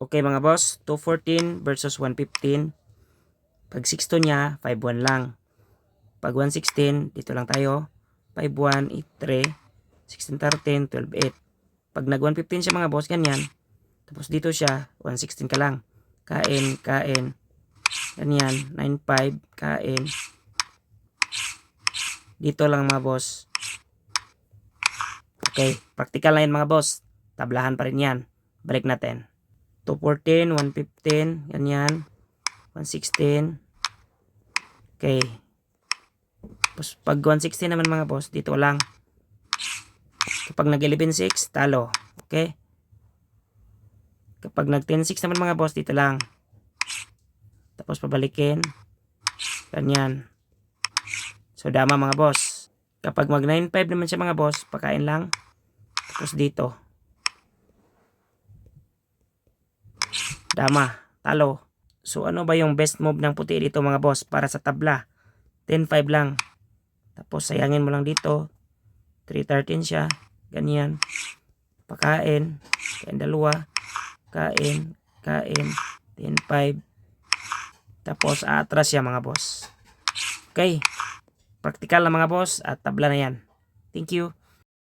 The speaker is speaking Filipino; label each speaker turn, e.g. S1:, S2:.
S1: Okay mga boss, 214 versus 115. Pag 6-2 niya, 5-1 lang. Pag 116, dito lang tayo. 5-1, 8-3, 16-13, 12-8. Pag nag 115 siya mga boss, ganyan. Tapos dito siya, 116 ka lang. Kain, kain. Ganyan, 9-5, kain. Dito lang mga boss. Okay, practical na yan mga boss. Tablahan pa rin yan. Balik natin. 214, 115, ganyan. 116. Okay. Tapos pag 116 naman mga boss, dito lang. Kapag nag 11-6, talo. Okay? Kapag nag 10-6 naman mga boss, dito lang. Tapos pabalikin. Ganyan. So dama mga boss. Kapag mag 9-5 naman siya mga boss, pakain lang. Tapos dito. Dama. Talo. So ano ba yung best move ng puti dito mga boss para sa tabla? 10-5 lang. Tapos sayangin mo lang dito. 3-13 siya. Ganyan. Pakain. Kain dalawa. Kain. Kain. 10-5. Tapos atras siya mga boss. Okay. Practical na mga boss at tabla na yan. Thank you.